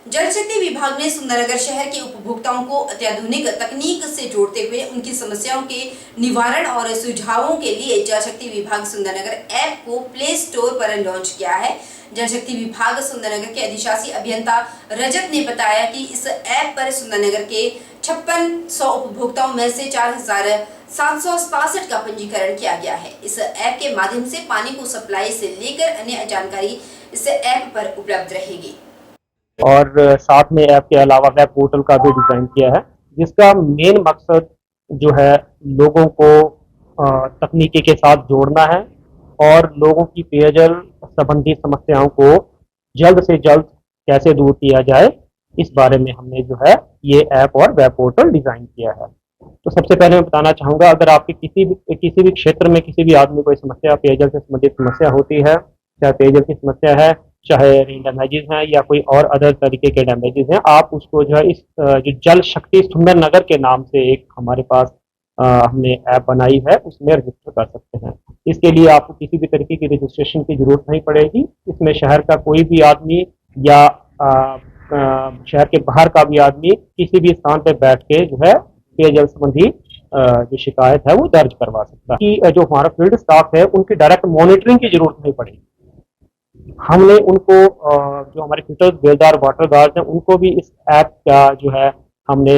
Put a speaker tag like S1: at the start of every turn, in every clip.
S1: जल शक्ति विभाग ने सुंदरनगर शहर के उपभोक्ताओं को अत्याधुनिक तकनीक से जोड़ते हुए उनकी समस्याओं के निवारण और सुझावों के लिए जल शक्ति विभाग सुंदरनगर ऐप को प्ले स्टोर पर लॉन्च किया है। जल शक्ति विभाग सुंदरनगर के अधिशासी अभियंता रजत ने बताया कि इस ऐप पर सुंदरनगर के 5600 उपभोक्ताओं में से 4767 का पंजीकरण किया गया है। इस ऐप के माध्यम से पानी को सप्लाई से लेकर अन्य जानकारी इस ऐप पर उपलब्ध रहेगी।
S2: और साथ में ऐप के अलावा वेब पोर्टल का भी डिजाइन किया है, जिसका मेन मकसद जो है लोगों को तकनीकी के साथ जोड़ना है और लोगों की पेयजल संबंधी समस्याओं को जल्द से जल्द कैसे दूर किया जाए, इस बारे में हमने जो है ये ऐप और वेब पोर्टल डिजाइन किया है। तो सबसे पहले मैं बताना चाहूँगा, अगर आपके किसी भी क्षेत्र में किसी भी आदमी कोई समस्या, पेयजल से संबंधित समस्या होती है, चाहे पेयजल की समस्या है, चाहे रेन डैमेजेस हैं या कोई और अदर तरीके के डैमेजेस हैं, आप उसको जो है इस जो जल शक्ति सुंदरनगर के नाम से एक हमारे पास हमने ऐप बनाई है, उसमें रजिस्टर कर सकते हैं। इसके लिए आपको किसी भी तरीके की रजिस्ट्रेशन की जरूरत नहीं पड़ेगी। इसमें शहर का कोई भी आदमी या शहर के बाहर का भी आदमी किसी भी स्थान पर बैठ के जो है पेयजल संबंधी जो शिकायत है वो दर्ज करवा सकता है। कि जो हमारा फील्ड स्टाफ है उनकी डायरेक्ट मॉनिटरिंग की जरूरत नहीं पड़ेगी। हमने उनको जो हमारे फिटर्स, बेलदार, वाटर गार्ड हैं, उनको भी इस ऐप का जो है हमने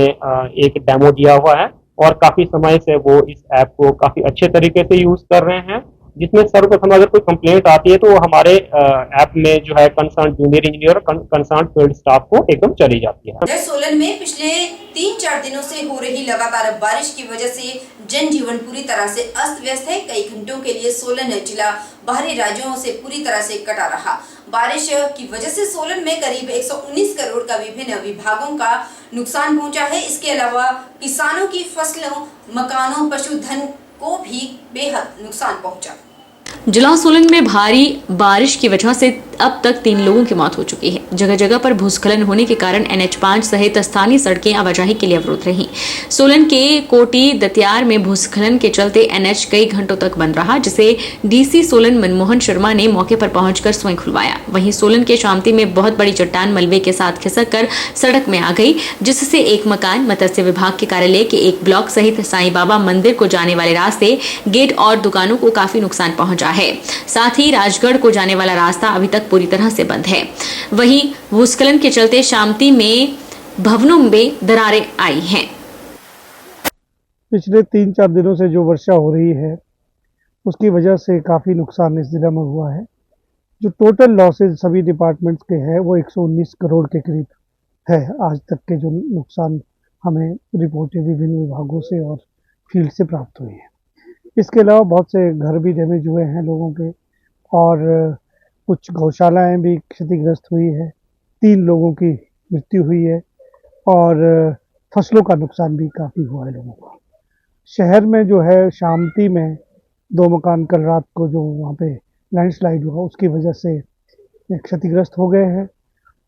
S2: एक डेमो दिया हुआ है और काफी समय से वो इस ऐप को काफी अच्छे तरीके से यूज कर रहे हैं। जिसमें सर्वप्रथम अगर कोई कंप्लेंट आती है तो वो हमारे ऐप में जो है कंसर्न जूनियर इंजीनियर और कंसर्न फील्ड स्टाफ को एकदम चली जाती है।
S1: सोलन में पिछले 3-4 दिनों से हो रही लगातार बारिश की वजह से जनजीवन पूरी तरह से अस्त व्यस्त है। कई घंटों के लिए सोलन जिला बाहरी राज्यों से पूरी तरह से कटा रहा। बारिश की वजह से सोलन में करीब 119 करोड़ का विभिन्न विभागों का नुकसान पहुंचा है। इसके अलावा किसानों की फसलों, मकानों, पशुधन को भी बेहद नुकसान पहुंचा।
S3: जिला सोलन में भारी बारिश की वजह से अब तक 3 लोगों की मौत हो चुकी है। जगह जगह पर भूस्खलन होने के कारण NH5 सहित स्थानीय सड़कें आवाजाही के लिए अवरुद्ध रहीं। सोलन के कोटी दतियार में भूस्खलन के चलते NH कई घंटों तक बंद रहा, जिसे DC सोलन मनमोहन शर्मा ने मौके पर पहुंचकर स्वयं खुलवाया। वहीं सोलन के शामती में बहुत बड़ी चट्टान मलबे के साथ खिसक कर सड़क में आ गई, जिससे एक मकान, मत्स्य विभाग के कार्यालय के एक ब्लॉक सहित साईं बाबा मंदिर को जाने वाले रास्ते, गेट और दुकानों को काफी नुकसान पहुंचा है। साथ ही राजगढ़ को जाने वाला रास्ता अभी तक पूरी तरह से बंद है। वहीं भूस्खलन के चलते शामती में भवनों में दरारें आई हैं।
S4: पिछले 3-4 दिनों से जो वर्षा हो रही है उसकी वजह से काफ़ी नुकसान इस जिले में हुआ है। जो टोटल लॉसेज सभी डिपार्टमेंट्स के हैं वो 119 करोड़ के करीब है। आज तक के जो नुकसान हमें रिपोर्टें विभिन्न विभागों से और फील्ड से प्राप्त हुई है। इसके अलावा बहुत से घर भी डैमेज हुए हैं लोगों के, और कुछ गौशालाएं भी क्षतिग्रस्त हुई है। 3 लोगों की मृत्यु हुई है और फसलों का नुकसान भी काफ़ी हुआ है लोगों को। शहर में जो है शामती में 2 मकान कल रात को जो वहाँ पे लैंडस्लाइड हुआ उसकी वजह से क्षतिग्रस्त हो गए हैं।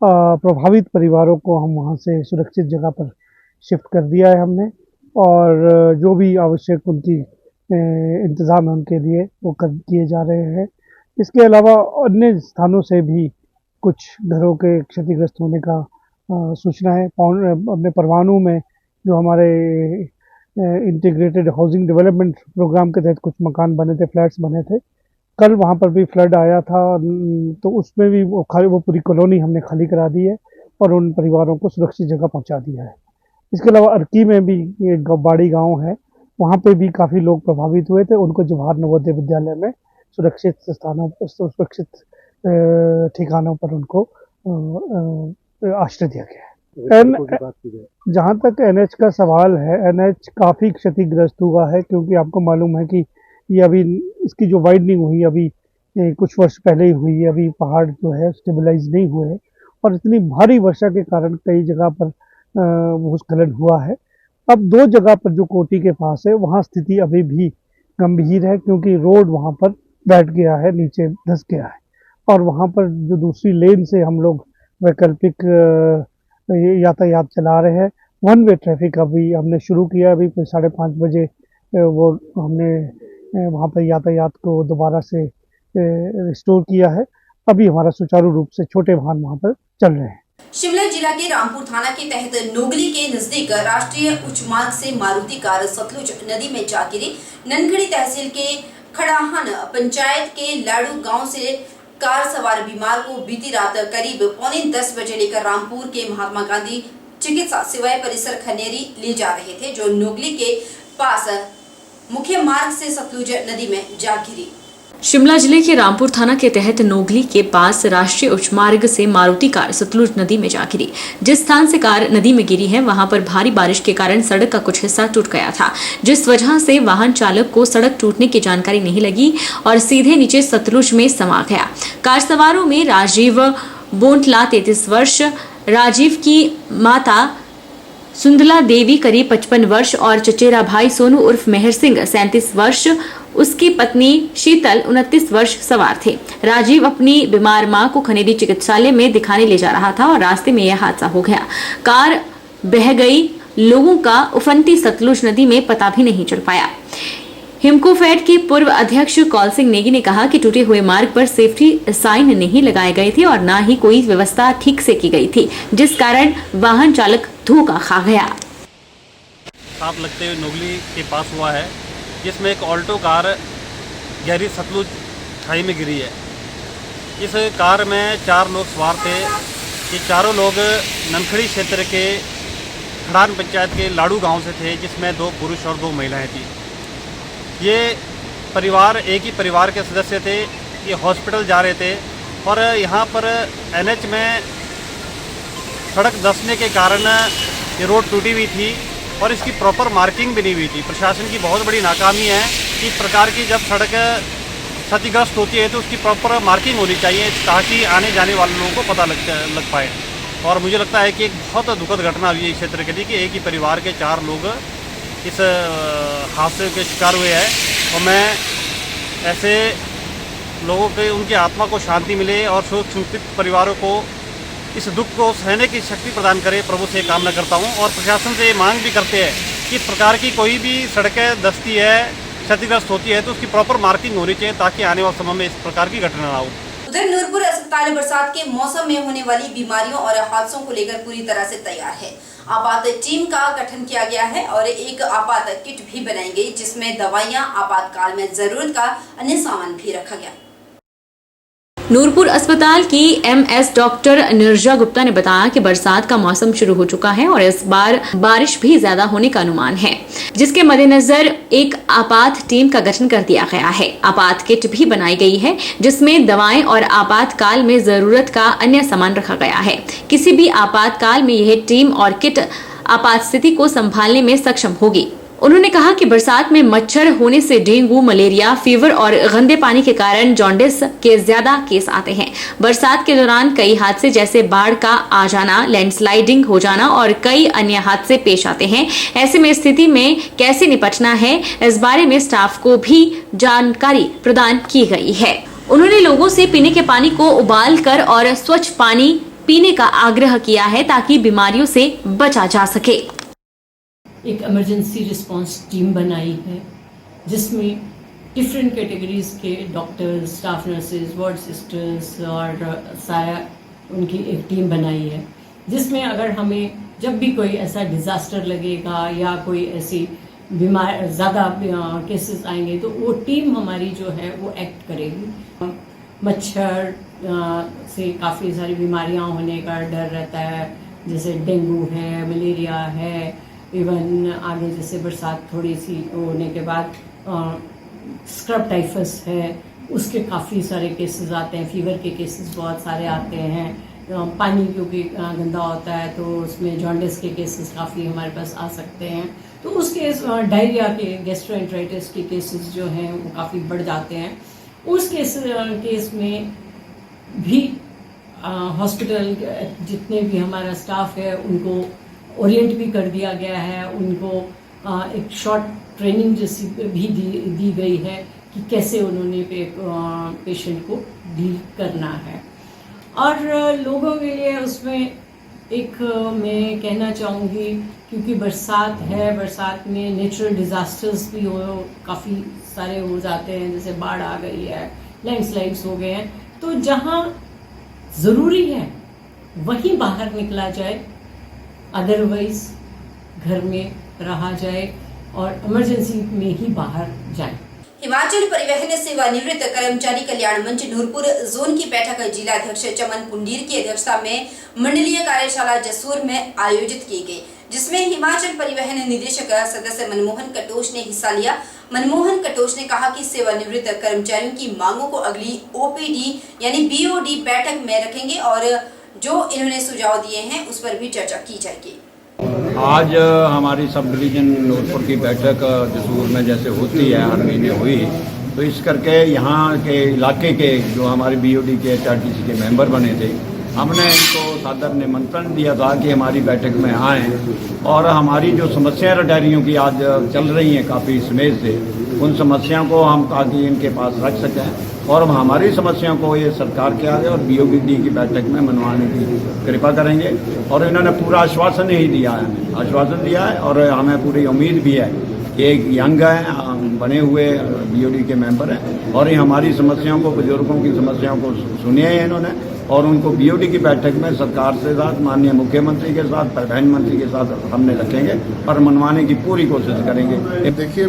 S4: प्रभावित परिवारों को हम वहाँ से सुरक्षित जगह पर शिफ्ट कर दिया है हमने, और जो भी आवश्यक उनकी इंतज़ाम है उनके लिए वो किए जा रहे हैं। इसके अलावा अन्य स्थानों से भी कुछ घरों के क्षतिग्रस्त होने का सूचना है। अपने परवाणू में जो हमारे इंटीग्रेटेड हाउसिंग डेवलपमेंट प्रोग्राम के तहत कुछ मकान बने थे, फ्लैट्स बने थे, कल वहाँ पर भी फ्लड आया था, तो उसमें भी वो पूरी कॉलोनी हमने खाली करा दी है और उन परिवारों को सुरक्षित जगह पहुँचा दिया है। इसके अलावा अर्की में भी एक बाड़ी गाँव है, वहाँ पे भी काफ़ी लोग प्रभावित हुए थे। उनको जवाहर नवोदय विद्यालय में सुरक्षित स्थानों पर, सुरक्षित ठिकानों पर उनको आश्रय दिया गया है। जहाँ तक NH का सवाल है, NH काफ़ी क्षतिग्रस्त हुआ है, क्योंकि आपको मालूम है कि ये अभी इसकी जो वाइडनिंग हुई अभी कुछ वर्ष पहले ही हुई है। अभी पहाड़ जो है स्टेबलाइज नहीं हुए हैं और इतनी भारी वर्षा के कारण कई जगह पर भूस्खलन हुआ है। अब 2 जगह पर जो कोटी के पास है वहाँ स्थिति अभी भी गंभीर है, क्योंकि रोड वहाँ पर बैठ गया है, नीचे धंस गया है, और वहाँ पर जो दूसरी लेन से हम लोग वैकल्पिक यातायात चला रहे हैं। 1 वे ट्रैफिक अभी हमने शुरू किया, अभी 5:30 बजे वो हमने वहाँ पर यातायात को दोबारा से रिस्टोर किया है। अभी हमारा सुचारू रूप से छोटे वाहन वहाँ पर चल रहे हैं।
S1: शिमला जिला के रामपुर थाना के तहत नोगली के नजदीक राष्ट्रीय उच्च मार्ग से मारुति कार सतलुज नदी में जा गिरी। ननखड़ी तहसील के खड़ाहन पंचायत के लाड़ू गांव से कार सवार बीमार को बीती रात करीब 9:45 बजे लेकर रामपुर के महात्मा गांधी चिकित्सा सेवाएं परिसर खनेरी ले जा रहे थे, जो नोगली के पास मुख्य मार्ग से सतलुज नदी में जा गिरी।
S3: शिमला जिले के रामपुर थाना के तहत नोगली के पास राष्ट्रीय उच्च मार्ग से मारुति कार सतलुज नदी में जा गिरी। जिस स्थान से कार नदी में गिरी है वहां पर भारी बारिश के कारण सड़क का कुछ हिस्सा टूट गया था, जिस वजह से वाहन चालक को सड़क टूटने की जानकारी नहीं लगी और सीधे नीचे सतलुज में समा गया। कार सवारों में राजीव बोंटला 33 वर्ष, राजीव की माता सुंदला देवी करीब 55 वर्ष और चचेरा भाई सोनू उर्फ मेहर सिंह 37 वर्ष, उसकी पत्नी शीतल 29 वर्ष सवार थे। राजीव अपनी बीमार मां को खनेरी चिकित्सालय में दिखाने ले जा रहा था और रास्ते में यह हादसा हो गया। कार बह गई। लोगों का उफनती सतलुज नदी में पता भी नहीं चल पाया। हिमकोफेड के पूर्व अध्यक्ष कौल सिंह नेगी ने कहा कि टूटे हुए मार्ग पर सेफ्टी साइन नहीं लगाए गए थे और न ही कोई व्यवस्था ठीक से की गई थी, जिस कारण वाहन चालक धोखा खा गया।
S5: साथ लगते हुए नोगली के पास हुआ है, जिसमें एक ऑल्टो कार गहरी सतलुज खाई में गिरी है। इस कार में 4 लोग सवार थे। ये चारों लोग ननखड़ी क्षेत्र के खड़ान पंचायत के लाड़ू गांव से थे, जिसमें 2 पुरुष और 2 महिलाएं थी। ये परिवार एक ही परिवार के सदस्य थे। ये हॉस्पिटल जा रहे थे और यहाँ पर एनएच में सड़क धंसने के कारण ये रोड टूटी हुई थी और इसकी प्रॉपर मार्किंग भी नहीं हुई थी। प्रशासन की बहुत बड़ी नाकामी है कि इस प्रकार की जब सड़क क्षतिग्रस्त होती है तो उसकी प्रॉपर मार्किंग होनी चाहिए ताकि आने जाने वाले लोगों को पता लग पाए। और मुझे लगता है कि एक बहुत दुखद घटना हुई है इस क्षेत्र के लिए कि एक ही परिवार के 4 लोग इस हादसे के शिकार हुए हैं। और मैं ऐसे लोगों के उनकी आत्मा को शांति मिले और शोक संतप्त परिवारों को इस दुख को सहने की शक्ति प्रदान करे, प्रभु से कामना करता हूं। और प्रशासन से ये मांग भी करते हैं कि इस प्रकार की कोई भी सड़कें धंसती है, क्षतिग्रस्त होती है तो उसकी प्रॉपर मार्किंग होनी चाहिए ताकि आने वाले समय में इस प्रकार की घटना ना हो।
S1: उधर नूरपुर अस्पताल बरसात के मौसम में होने वाली बीमारियों और हादसों को लेकर पूरी तरह से तैयार है। आपात टीम का गठन किया गया है और एक आपात किट भी बनाई गई, जिसमें दवाइयां, आपातकाल में जरूरत का अन्य सामान भी रखा गया।
S3: नूरपुर अस्पताल की एमएस डॉक्टर निर्जा गुप्ता ने बताया कि बरसात का मौसम शुरू हो चुका है और इस बार बारिश भी ज्यादा होने का अनुमान है, जिसके मद्देनजर एक आपात टीम का गठन कर दिया गया है। आपात किट भी बनाई गई है, जिसमें दवाएं और आपातकाल में जरूरत का अन्य सामान रखा गया है। किसी भी आपातकाल में यह टीम और किट आपात स्थिति को संभालने में सक्षम होगी। उन्होंने कहा कि बरसात में मच्छर होने से डेंगू, मलेरिया, फीवर और गंदे पानी के कारण जॉन्डिस के ज्यादा केस आते हैं। बरसात के दौरान कई हादसे जैसे बाढ़ का आ जाना, लैंडस्लाइडिंग हो जाना और कई अन्य हादसे पेश आते हैं। ऐसे में स्थिति में कैसे निपटना है, इस बारे में स्टाफ को भी जानकारी प्रदान की गई है। उन्होंने लोगों से पीने के पानी को उबाल कर और स्वच्छ पानी पीने का आग्रह किया है ताकि बीमारियों से बचा जा सके।
S6: एक इमरजेंसी रिस्पांस टीम बनाई है, जिसमें डिफरेंट कैटेगरीज के doctors, staff nurses, ward sisters और सारा उनकी एक टीम बनाई है, जिसमें अगर हमें जब भी कोई ऐसा डिज़ास्टर लगेगा या कोई ऐसी बीमार ज़्यादा केसेस आएंगे तो वो टीम हमारी जो है वो एक्ट करेगी। मच्छर से काफ़ी सारी बीमारियां होने का डर रहता है, जैसे डेंगू है, मलेरिया है, इवन आगे जैसे बरसात थोड़ी सी होने के बाद स्क्रब टाइफस है, उसके काफ़ी सारे केसेस आते हैं। फीवर के केसेस बहुत सारे आते हैं। पानी क्योंकि गंदा होता है तो उसमें जॉन्डिस के केसेस काफ़ी हमारे पास आ सकते हैं। तो उस केस डायरिया के, गैस्ट्रोएंटराइटिस के केसेस जो हैं वो काफ़ी बढ़ जाते हैं। उस केस में भी हॉस्पिटल जितने भी हमारा स्टाफ है उनको ओरिएंट भी कर दिया गया है। उनको एक शॉर्ट ट्रेनिंग जैसी भी दी गई है कि कैसे उन्होंने पेशेंट को डील करना है। और लोगों के लिए उसमें एक मैं कहना चाहूँगी, क्योंकि बरसात है, बरसात में नेचुरल डिज़ास्टर्स भी काफ़ी सारे हो जाते हैं, जैसे बाढ़ आ गई है, लैंडस्लाइड्स हो गए हैं। तो जहाँ ज़रूरी है वहीं बाहर निकला जाए, अदरवाइज घर में रहा जाए और इमरजेंसी में ही बाहर जाए।
S1: हिमाचल परिवहन सेवानिवृत्त कर्मचारी कल्याण मंच नूरपुर जोन की बैठक जिला अध्यक्ष चमन पुंडीर की अध्यक्षता में मंडलीय कार्यशाला जसूर में आयोजित की गई, जिसमें हिमाचल परिवहन निदेशक सदस्य मनमोहन कटोच ने हिस्सा लिया। मनमोहन कटोच ने कहा कि सेवानिवृत्त कर्मचारियों की मांगों को अगली ओपीडी यानी बीओडी बैठक में रखेंगे और जो इन्होंने सुझाव दिए हैं उस पर भी चर्चा की जाएगी।
S7: आज हमारी सब डिवीजन नूरपुर की बैठक जसूर में जैसे होती है हर महीने हुई, तो इस करके यहाँ के इलाके के जो हमारे बीओडी के HRTC के मेंबर बने थे, हमने इनको सादर निमंत्रण दिया था कि हमारी बैठक में आएँ और हमारी जो समस्याएं रटारियों की आज चल रही हैं काफ़ी समय से, उन समस्याओं को हम ताकि इनके पास रख सकें और हम हमारी समस्याओं को ये सरकार के आगे और बीओडी की बैठक में मनवाने की कृपा करेंगे। और इन्होंने पूरा आश्वासन ही दिया है, आश्वासन दिया है और हमें पूरी उम्मीद भी है कि एक यंग है, बने हुए बीओडी के मेंबर हैं और ये हमारी समस्याओं को, बुजुर्गों की समस्याओं को सुनिए है इन्होंने और उनको बीओडी की बैठक में सरकार से साथ, माननीय मुख्यमंत्री के साथ, परिवहन मंत्री के साथ हमने रखेंगे और मनवाने की पूरी कोशिश करेंगे।
S8: देखिए,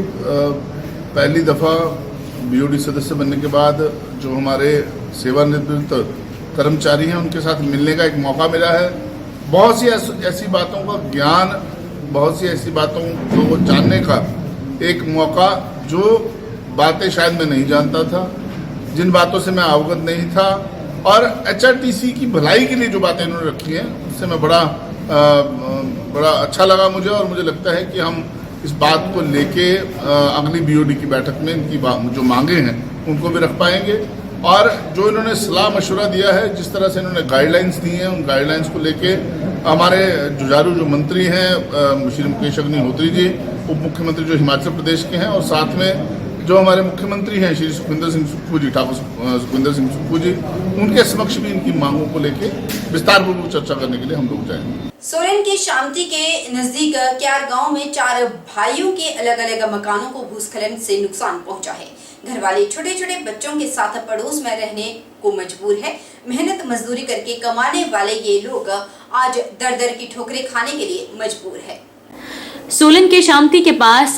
S8: पहली दफ़ा बीओडी सदस्य बनने के बाद जो हमारे सेवानिवृत्त कर्मचारी हैं उनके साथ मिलने का एक मौका मिला है। बहुत सी ऐसी बातों का ज्ञान, बहुत सी ऐसी बातों को जानने का एक मौका, जो बातें शायद मैं नहीं जानता था, जिन बातों से मैं अवगत नहीं था, और HRTC की भलाई के लिए जो बातें इन्होंने रखी हैं उससे मैं बड़ा अच्छा लगा मुझे। और मुझे लगता है कि हम इस बात को लेके अगली बीओडी की बैठक में इनकी जो मांगे हैं उनको भी रख पाएंगे। और जो इन्होंने सलाह मशवरा दिया है, जिस तरह से इन्होंने गाइडलाइंस दी हैं, उन गाइडलाइंस को लेके हमारे जुझारू जो मंत्री हैं श्री मुकेश अग्निहोत्री जी, उप मुख्यमंत्री जो हिमाचल प्रदेश के हैं, और साथ में जो हमारे मुख्यमंत्री हैं श्री सुखविंदर सिंह सुक्खू जी, ठाकुर सुखविंदर सिंह सुक्खू जी, उनके समक्ष भी इनकी मांगों को लेके विस्तारपूर्वक चर्चा करने के लिए हम लोग जाएंगे।
S1: सोलन के शामती के नजदीक क्यार गांव में 4 भाइयों के अलग अलग मकानों को भूस्खलन से नुकसान पहुंचा है। घर वाले छोटे छोटे बच्चों के साथ पड़ोस में रहने को मजबूर है। मेहनत मजदूरी करके कमाने वाले ये लोग आज दर दर की ठोकरें खाने के लिए मजबूर है।
S3: सोलन के शामती के पास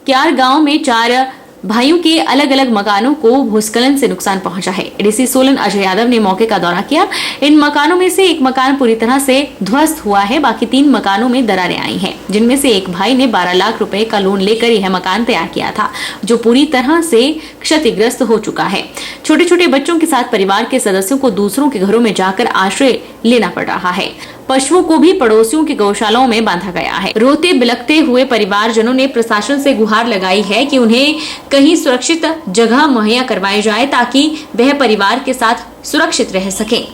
S3: क्यार गांव में 4 भाइयों के अलग अलग मकानों को भूस्खलन से नुकसान पहुंचा है। डीसी सोलन अजय यादव ने मौके का दौरा किया। इन मकानों में से एक मकान पूरी तरह से ध्वस्त हुआ है, बाकी 3 मकानों में दरारें आई हैं, जिनमें से एक भाई ने 12 लाख रुपए का लोन लेकर यह मकान तैयार किया था, जो पूरी तरह से क्षतिग्रस्त हो चुका है। छोटे छोटे बच्चों के साथ परिवार के सदस्यों को दूसरों के घरों में जाकर आश्रय लेना पड़ रहा है। पशुओं को भी पड़ोसियों की गौशालाओं में बांधा गया है। रोते बिलखते हुए परिवारजनों ने प्रशासन से गुहार लगाई है कि उन्हें कहीं सुरक्षित जगह मुहैया करवाई जाए ताकि वह परिवार के साथ सुरक्षित रह सकें।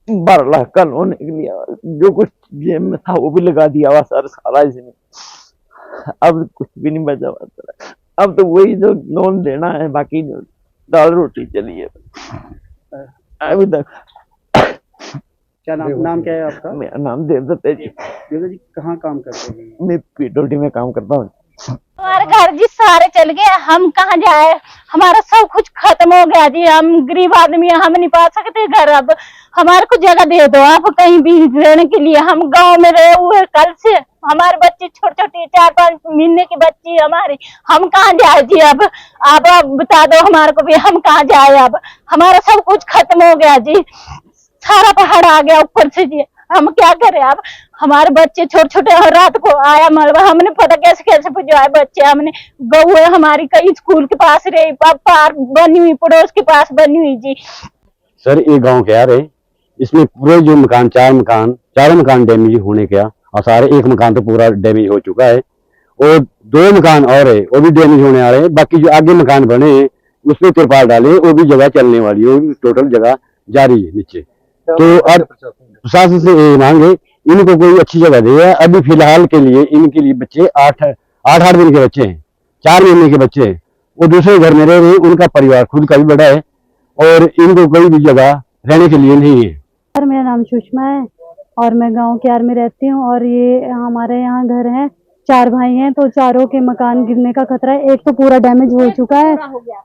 S9: 12 लाख का लोन निकलिया, जो कुछ जेब में था वो भी लगा दिया हुआ सर, सारा इसमें। अब कुछ भी नहीं बचा हुआ। अब तो वही जो लोन देना है, बाकी जो दाल रोटी चली है अभी तक।
S10: क्या नाम क्या है आपका?
S9: मेरा नाम देवदत्त है जी।
S10: देवदत्त जी कहाँ काम करते हैं?
S9: मैं पीडब्ल्यूडी में काम करता हूँ।
S11: हमारे घर जी सारे चल गए, हम कहाँ जाए? हमारा सब कुछ खत्म हो गया जी। हम गरीब आदमी हैं, हम नहीं पा सकते घर। अब हमारे को जगह दे दो आप कहीं भी रहने के लिए। हम गांव में रहे हुए कल से, हमारे बच्चे छोटे छोटे 4-5 महीने की बच्ची हमारी, हम कहाँ जाए जी? अब आप बता दो हमारे को भी, हम कहाँ जाए? अब हमारा सब कुछ खत्म हो गया जी, सारा पहाड़ आ गया ऊपर से जी। हम क्या करें? अब हमारे बच्चे छोटे छोटे, और रात को आया मलबा, हमने पता कैसे कैसे पहुंचाए बच्चे। हमने गऊ हमारी कई स्कूल के पास रही, पार बनी हुई, पड़ोस के पास बनी हुई जी।
S12: सर ये गांव क्या है, इसमें पूरे जो मकान 4 मकान डैमेज होने क्या, और सारे एक मकान तो पूरा डैमेज हो चुका है और 2 मकान और है वो भी डैमेज होने आ रहे हैं। बाकी जो आगे मकान बने हैं उसमें तिरपाल डाले, वो भी जगह चलने वाली है, वो भी टोटल जगह जारी है नीचे। तो अब प्रशासन से ये मांगे इनको कोई अच्छी जगह दे। अभी फिलहाल के लिए इनके लिए बच्चे 8 दिन के बच्चे हैं, 4 महीने के बच्चे हैं, वो दूसरे घर में रह रहे हैं। उनका परिवार खुद का भी बड़ा है और इनको कोई भी जगह रहने के लिए नहीं है।
S11: सर मेरा नाम सुषमा है और मैं गांव क्यार में रहती हूं और ये हमारे यहाँ घर है। 4 भाई हैं तो चारों के मकान गिरने का खतरा है। एक तो पूरा डैमेज हो चुका है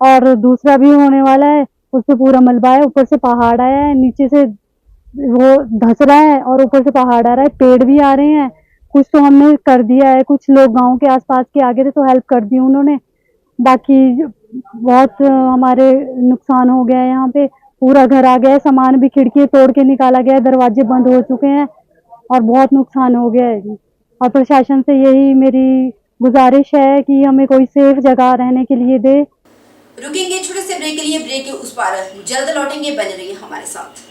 S11: और दूसरा भी होने वाला है, उस पे पूरा मलबा है, ऊपर से पहाड़ आया है, नीचे से
S13: वो धंस रहा है और ऊपर से पहाड़ आ रहा है, पेड़ भी आ रहे हैं। कुछ तो हमने कर दिया है, कुछ लोग गांव के आसपास के आगे थे तो हेल्प कर दी उन्होंने, बाकी बहुत हमारे नुकसान हो गया है। यहाँ पे पूरा घर आ गया है, सामान भी खिड़की तोड़ के निकाला गया है, दरवाजे बंद हो चुके हैं और बहुत नुकसान हो गया है। और प्रशासन से यही मेरी गुजारिश है कि हमें कोई सेफ जगह रहने के लिए दे।
S1: रुकेंगे छोटे से ब्रेक के लिए, ब्रेक के उस पार जल्द लौटेंगे, बने रहिए हमारे साथ।